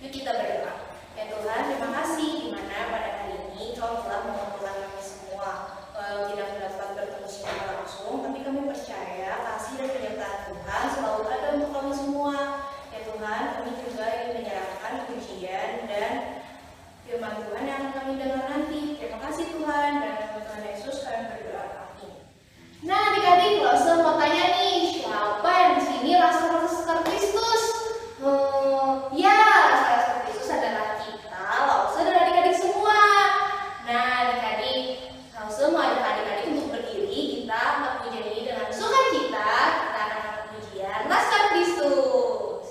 Yuk kita berdoa. Ya Tuhan, terima kasih di mana pada hari ini Kau telah mengumpulkan kami semua. Walau tidak dapat bertemu secara langsung, tapi kami percaya kasih dan penyertaan Tuhan selalu ada untuk kami semua. Ya Tuhan, kami juga ingin menyerahkan pujian dan firman Tuhan yang akan kami dengar nanti. Terima kasih Tuhan, dan dalam Tuhan Yesus kami berdoa. Amin. Nah, adik-adik, Lause mau tanya nih, siapa yang di sini Laskar Kristus? Ya, Laskar Kristus adalah kita, Lause dan adik-adik semua. Nah, adik-adik, Lause mau ajak adik-adik untuk berdiri. Kita angkat pujian ini dengan sukacita. Kita akan angkat pujian Laskar Kristus.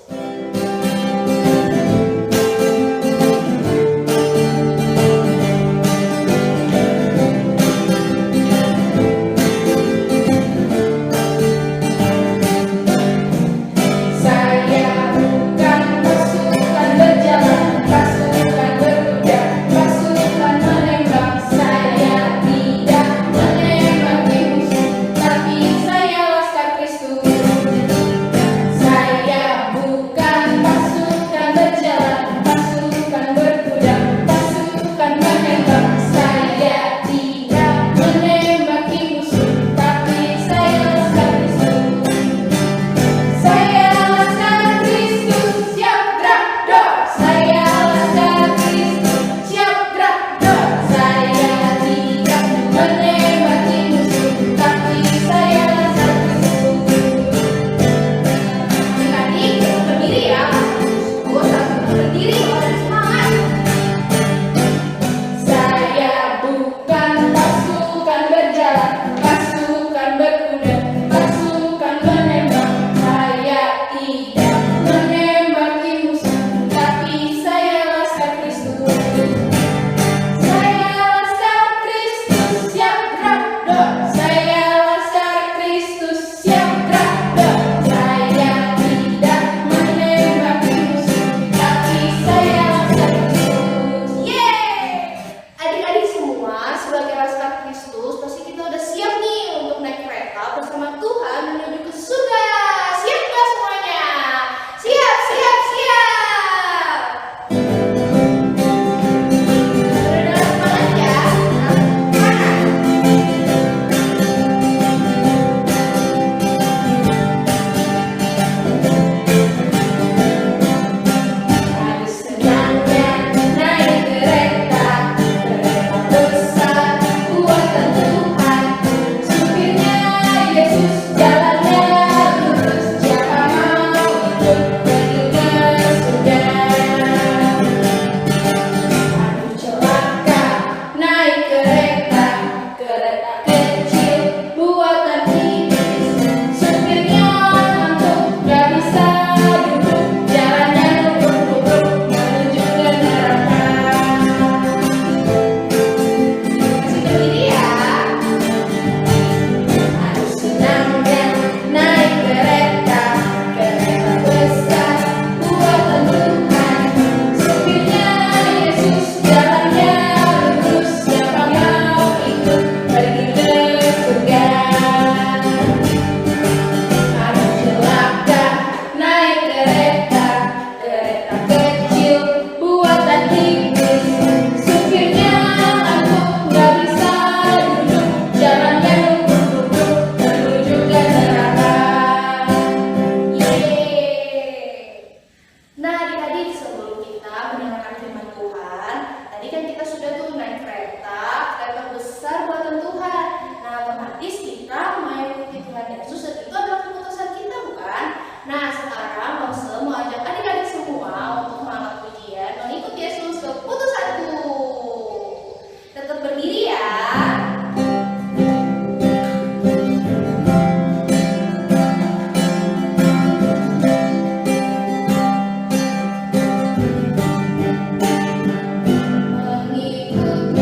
Mengikut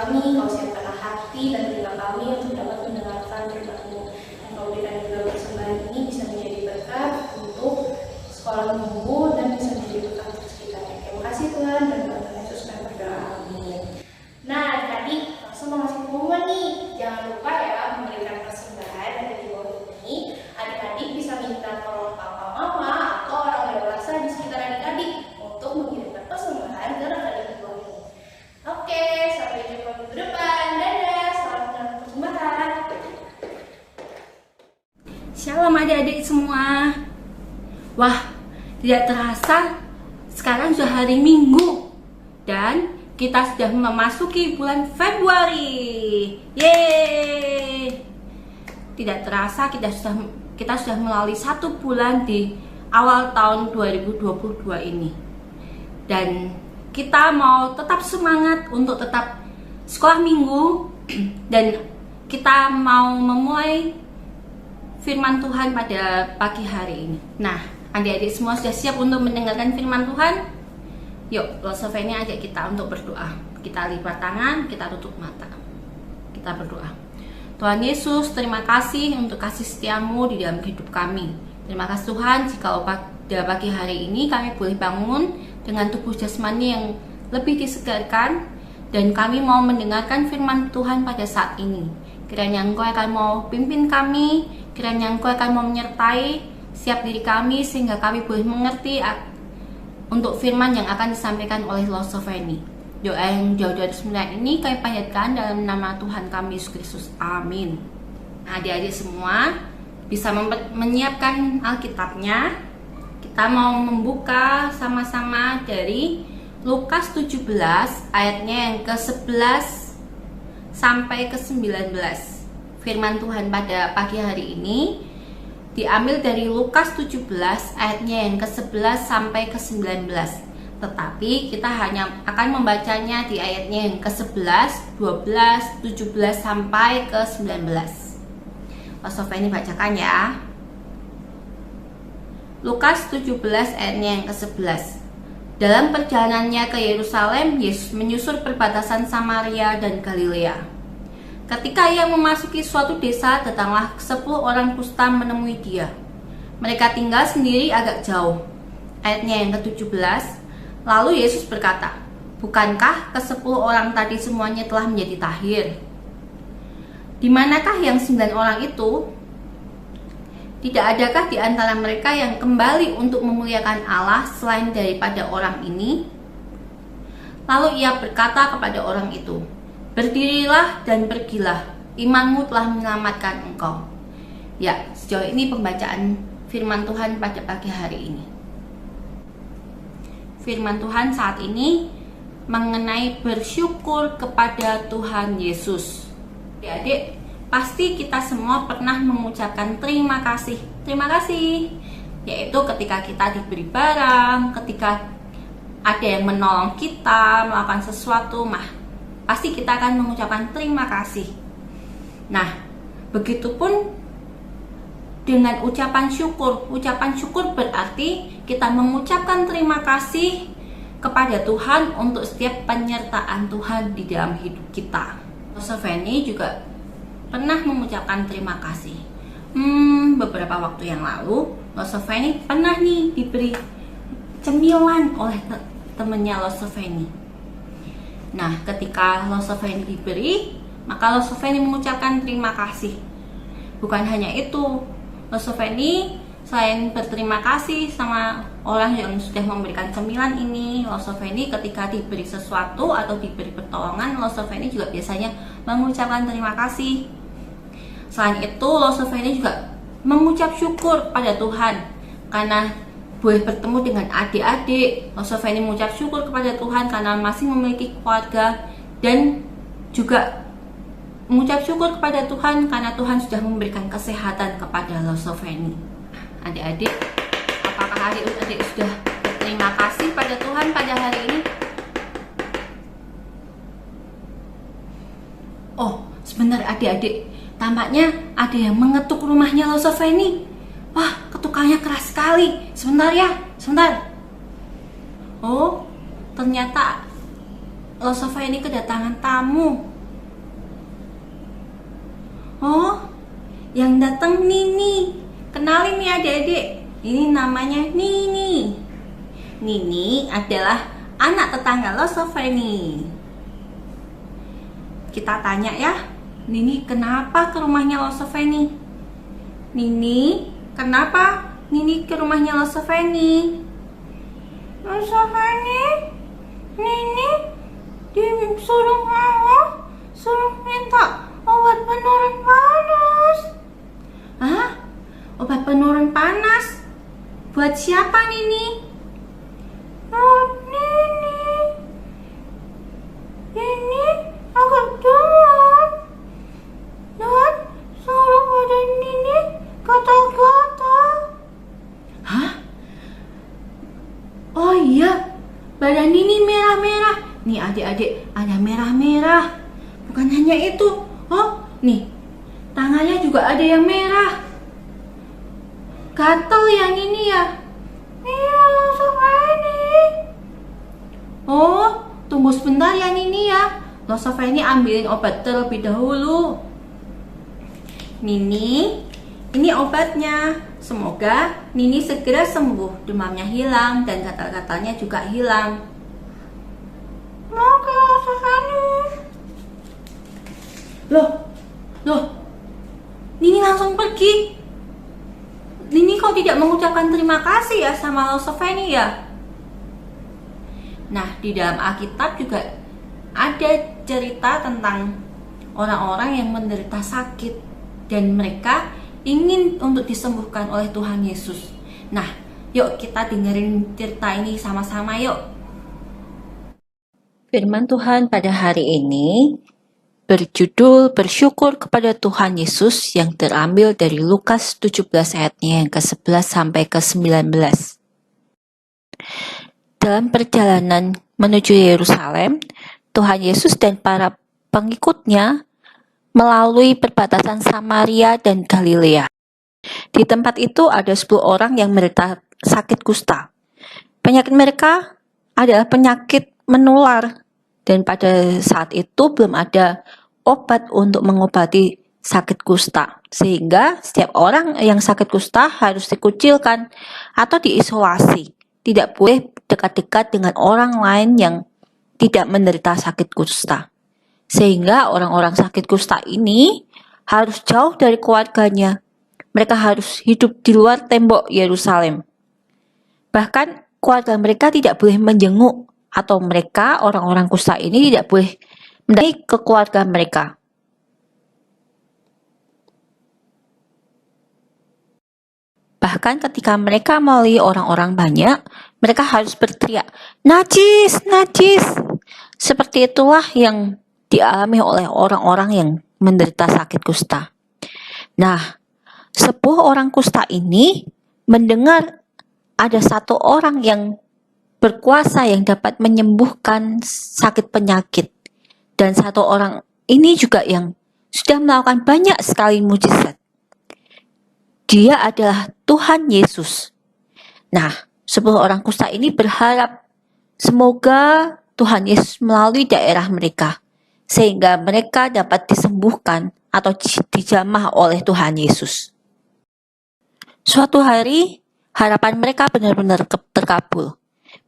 kami, Kau siapkanlah hati dan telinga kami untuk dapat mendengarkan firman-Mu. Dan Kau berikan juga persembahan ini bisa menjadi berkat untuk sekolah minggu dan bisa menjadi berkat untuk sekitarnya. Terima kasih Tuhan, dan Tuhan Yesus kami berdoa. Amin. Nah, adik-adik langsung mau ngasih pengumuman nih. Jangan lupa ya memberikan persembahan yang ada di bawah ini. Adik-adik bisa minta tolong papa mama atau orang dewasa di sekitar adik-adik untuk mengirimkan persembahan ke rekening di bawah ini. Oke, sampai jumpa minggu depan. Dadah, selamat mendapat persembahan. Shalom adik-adik semua. Wah, tidak terasa sekarang sudah hari Minggu dan kita sudah memasuki bulan Februari. Yeay! Tidak terasa kita sudah melalui 1 bulan di awal tahun 2022 ini. Dan kita mau tetap semangat untuk tetap sekolah minggu dan kita mau memulai firman Tuhan pada pagi hari ini. Nah, adik-adik semua sudah siap untuk mendengarkan firman Tuhan? Yuk, Losoveni ajak kita untuk berdoa. Kita lipat tangan, kita tutup mata. Kita berdoa. Tuhan Yesus, terima kasih untuk kasih setia-Mu di dalam hidup kami. Terima kasih Tuhan, jika pada pagi hari ini kami boleh bangun dengan tubuh jasmani yang lebih disegarkan, dan kami mau mendengarkan firman Tuhan pada saat ini. Kiranya Engkau akan mau pimpin kami, kiranya Engkau akan mau menyertai setiap diri kami, sehingga kami boleh mengerti untuk firman yang akan disampaikan oleh Losoveni. Doa yang jauh dari semula ini kami panjatkan dalam nama Tuhan kami Yesus Kristus. Amin. Adik-adik semua bisa menyiapkan Alkitabnya. Kita mau membuka sama-sama dari Lukas 17 ayatnya yang ke-11 sampai ke-19. Firman Tuhan pada pagi hari ini diambil dari Lukas 17 ayatnya yang ke-11 sampai ke-19. Tetapi kita hanya akan membacanya di ayatnya yang ke-11, 12, 17 sampai ke-19. Losoveni bacakan ya. Lukas 17 ayatnya yang ke-11. Dalam perjalanannya ke Yerusalem, Yesus menyusur perbatasan Samaria dan Galilea. Ketika ia memasuki suatu desa, datanglah 10 orang kusta menemui dia. Mereka tinggal sendiri agak jauh. Ayatnya yang ke-17. Lalu Yesus berkata, "Bukankah ke-10 orang tadi semuanya telah menjadi tahir? Di manakah yang 9 orang itu? Tidak adakah di antara mereka yang kembali untuk memuliakan Allah selain daripada orang ini?" Lalu ia berkata kepada orang itu, "Berdirilah dan pergilah, imanmu telah menyelamatkan engkau." Ya, sejauh ini pembacaan firman Tuhan pada pagi hari ini. Firman Tuhan saat ini mengenai bersyukur kepada Tuhan Yesus. Adik-adik, pasti kita semua pernah mengucapkan terima kasih. Terima kasih, yaitu ketika kita diberi barang, ketika ada yang menolong kita melakukan sesuatu, pasti kita akan mengucapkan terima kasih. Nah, begitupun dengan ucapan syukur. Ucapan syukur berarti kita mengucapkan terima kasih kepada Tuhan untuk setiap penyertaan Tuhan di dalam hidup kita. Losoveni juga pernah mengucapkan terima kasih. Beberapa waktu yang lalu, Losoveni pernah diberi cemilan oleh temannya Losoveni. Nah, ketika Losoveni diberi, maka Losoveni mengucapkan terima kasih. Bukan hanya itu, Losoveni selain berterima kasih sama orang yang sudah memberikan cemilan ini, Losoveni ketika diberi sesuatu atau diberi pertolongan, Losoveni juga biasanya mengucapkan terima kasih. Selain itu, Losoveni juga mengucap syukur pada Tuhan karena boleh bertemu dengan adik-adik. Losoveni mengucap syukur kepada Tuhan karena masih memiliki keluarga, dan juga mengucap syukur kepada Tuhan karena Tuhan sudah memberikan kesehatan kepada Losoveni. Adik-adik, apakah adik-adik sudah berterima kasih pada Tuhan pada hari ini? Oh, sebentar adik-adik, tampaknya ada yang mengetuk rumahnya Losoveni. Wah, ketukannya keras sekali. Sebentar ya, sebentar. Oh, ternyata Losoveni kedatangan tamu. Oh, yang datang Nini. Kenalin nih adik-adik, ini namanya Nini. Nini adalah anak tetangga Losoveni. Kita tanya ya, Nini kenapa ke rumahnya Losoveni? Nini, kenapa Nini ke rumahnya Losoveni? Losoveni, Nini disuruh suruh minta obat penurun panas. Hah? Obat penurun panas? Buat siapa, Nini? Buat Nini. Nini agak demam. Dan suruh badan Nini gatal-gatal. Hah? Oh iya, badan Nini merah-merah. Nih adik-adik, ada merah-merah. Bukan hanya itu. Oh, nih, tangannya juga ada yang merah. Gatel yang ini ya? Iya, Losoveni. Oh, tunggu sebentar ya Nini ya. Losoveni ambilin obat terlebih dahulu. Nini, ini obatnya. Semoga Nini segera sembuh, demamnya hilang dan gatal-gatalnya juga hilang. Oke, Losoveni. Loh, Nini langsung pergi. Nini kok tidak mengucapkan terima kasih ya sama Losoveni ya? Nah, di dalam Alkitab juga ada cerita tentang orang-orang yang menderita sakit dan mereka ingin untuk disembuhkan oleh Tuhan Yesus. Nah, yuk kita dengerin cerita ini sama-sama yuk. Firman Tuhan pada hari ini berjudul Bersyukur kepada Tuhan Yesus yang terambil dari Lukas 17 ayatnya yang ke-11 sampai ke-19. Dalam perjalanan menuju Yerusalem, Tuhan Yesus dan para pengikutnya melalui perbatasan Samaria dan Galilea. Di tempat itu ada 10 orang yang menderita sakit kusta. Penyakit mereka adalah penyakit menular. Dan pada saat itu belum ada obat untuk mengobati sakit kusta. Sehingga setiap orang yang sakit kusta harus dikucilkan atau diisolasi. Tidak boleh dekat-dekat dengan orang lain yang tidak menderita sakit kusta. Sehingga orang-orang sakit kusta ini harus jauh dari keluarganya. Mereka harus hidup di luar tembok Yerusalem. Bahkan keluarga mereka tidak boleh menjenguk atau mereka orang-orang kusta ini tidak boleh mendatangi ke keluarga mereka. Bahkan ketika mereka melalui orang-orang banyak, mereka harus berteriak, "Najis, najis!" Seperti itulah yang dialami oleh orang-orang yang menderita sakit kusta. Nah, 10 orang kusta ini mendengar ada satu orang yang berkuasa yang dapat menyembuhkan sakit penyakit. Dan satu orang ini juga yang sudah melakukan banyak sekali mujizat. Dia adalah Tuhan Yesus. Nah, 10 orang kusta ini berharap semoga Tuhan Yesus melalui daerah mereka. Sehingga mereka dapat disembuhkan atau dijamah oleh Tuhan Yesus. Suatu hari, harapan mereka benar-benar terkabul.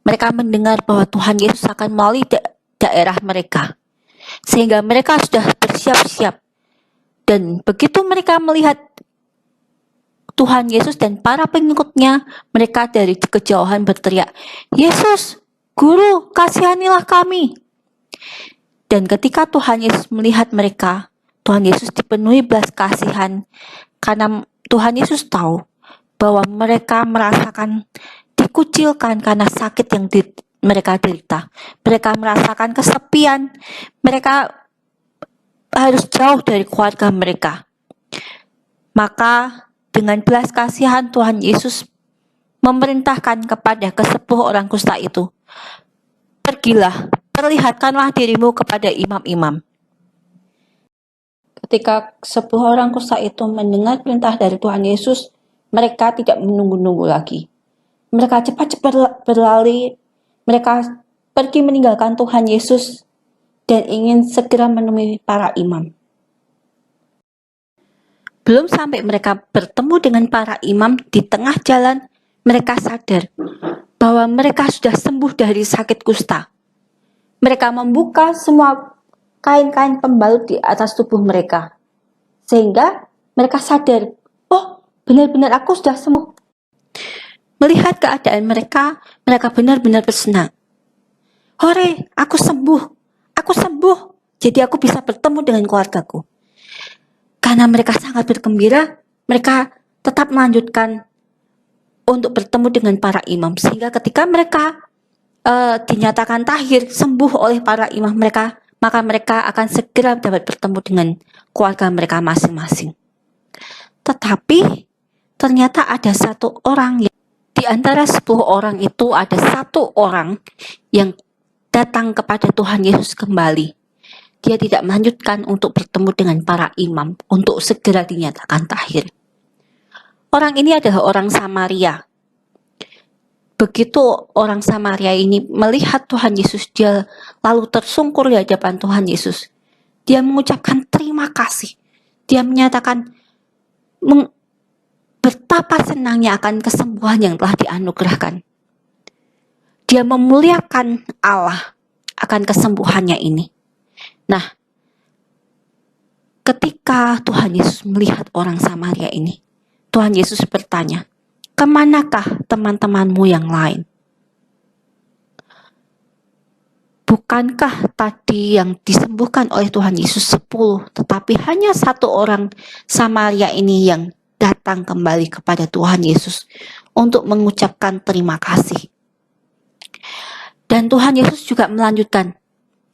Mereka mendengar bahwa Tuhan Yesus akan melalui daerah mereka. Sehingga mereka sudah bersiap-siap. Dan begitu mereka melihat Tuhan Yesus dan para pengikutnya, mereka dari kejauhan berteriak, "Yesus, Guru, kasihanilah kami." Dan ketika Tuhan Yesus melihat mereka, Tuhan Yesus dipenuhi belas kasihan karena Tuhan Yesus tahu bahwa mereka merasakan dikucilkan karena sakit yang mereka derita. Mereka merasakan kesepian. Mereka harus jauh dari keluarga mereka. Maka dengan belas kasihan Tuhan Yesus memerintahkan kepada ke-10 orang kusta itu, "Pergilah, perlihatkanlah dirimu kepada imam-imam." Ketika 10 orang kusta itu mendengar perintah dari Tuhan Yesus, mereka tidak menunggu-nunggu lagi. Mereka cepat-cepat berlari, mereka pergi meninggalkan Tuhan Yesus dan ingin segera menemui para imam. Belum sampai mereka bertemu dengan para imam di tengah jalan, mereka sadar bahwa mereka sudah sembuh dari sakit kusta. Mereka membuka semua kain-kain pembalut di atas tubuh mereka, sehingga mereka sadar, oh benar-benar aku sudah sembuh. Melihat keadaan mereka benar-benar bersenang. Hore, aku sembuh, jadi aku bisa bertemu dengan keluargaku. Karena mereka sangat bergembira, mereka tetap melanjutkan untuk bertemu dengan para imam, sehingga ketika mereka dinyatakan tahir, sembuh oleh para imam mereka, maka mereka akan segera dapat bertemu dengan keluarga mereka masing-masing. Tetapi ternyata ada satu orang, di antara 10 orang itu ada satu orang yang datang kepada Tuhan Yesus kembali. Dia tidak melanjutkan untuk bertemu dengan para imam untuk segera dinyatakan tahir. Orang ini adalah orang Samaria. Begitu orang Samaria ini melihat Tuhan Yesus, dia lalu tersungkur di hadapan Tuhan Yesus. Dia mengucapkan terima kasih. Dia menyatakan betapa senangnya akan kesembuhan yang telah dianugerahkan. Dia memuliakan Allah akan kesembuhannya ini. Nah, ketika Tuhan Yesus melihat orang Samaria ini, Tuhan Yesus bertanya, kemanakah teman-temanmu yang lain? Bukankah tadi yang disembuhkan oleh Tuhan Yesus 10, tetapi hanya satu orang Samaria ini yang datang kembali kepada Tuhan Yesus untuk mengucapkan terima kasih. Dan Tuhan Yesus juga melanjutkan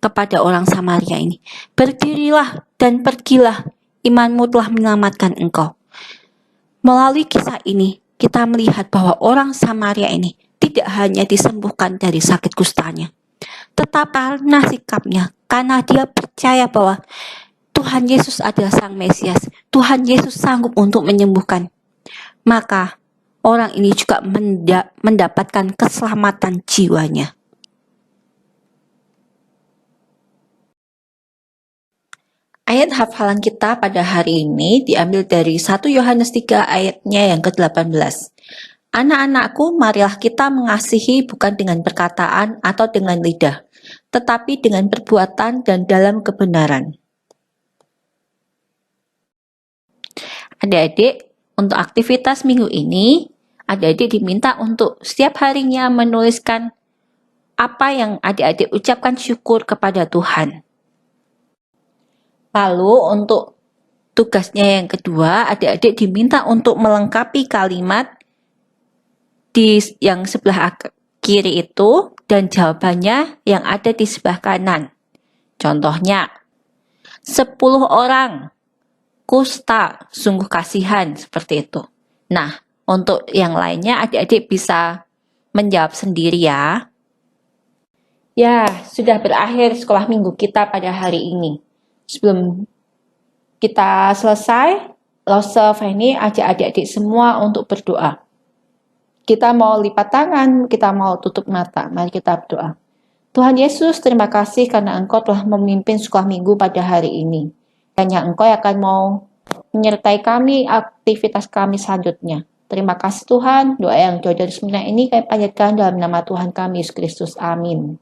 kepada orang Samaria ini, berdirilah dan pergilah, imanmu telah menyelamatkan engkau. Melalui kisah ini, kita melihat bahwa orang Samaria ini tidak hanya disembuhkan dari sakit kustanya, tetapi karena sikapnya, karena dia percaya bahwa Tuhan Yesus adalah Sang Mesias, Tuhan Yesus sanggup untuk menyembuhkan, maka orang ini juga mendapatkan keselamatan jiwanya. Ayat hafalan kita pada hari ini diambil dari 1 Yohanes 3 ayatnya yang ke-18. Anak-anakku, marilah kita mengasihi bukan dengan perkataan atau dengan lidah, tetapi dengan perbuatan dan dalam kebenaran. Adik-adik, untuk aktivitas minggu ini, adik-adik diminta untuk setiap harinya menuliskan apa yang adik-adik ucapkan syukur kepada Tuhan. Lalu untuk tugasnya yang kedua, adik-adik diminta untuk melengkapi kalimat di yang sebelah kiri itu dan jawabannya yang ada di sebelah kanan. Contohnya, 10 orang kusta, sungguh kasihan, seperti itu. Nah, untuk yang lainnya adik-adik bisa menjawab sendiri ya. Ya, sudah berakhir sekolah minggu kita pada hari ini. Sebelum kita selesai, Lose Feni ajak adik-adik semua untuk berdoa. Kita mau lipat tangan, kita mau tutup mata. Mari kita berdoa. Tuhan Yesus, terima kasih karena Engkau telah memimpin sekolah minggu pada hari ini. Hanya Engkau yang akan mau menyertai kami, aktivitas kami selanjutnya. Terima kasih Tuhan, doa yang jauh dari sebenarnya ini kami panjatkan dalam nama Tuhan kami, Yesus Kristus. Amin.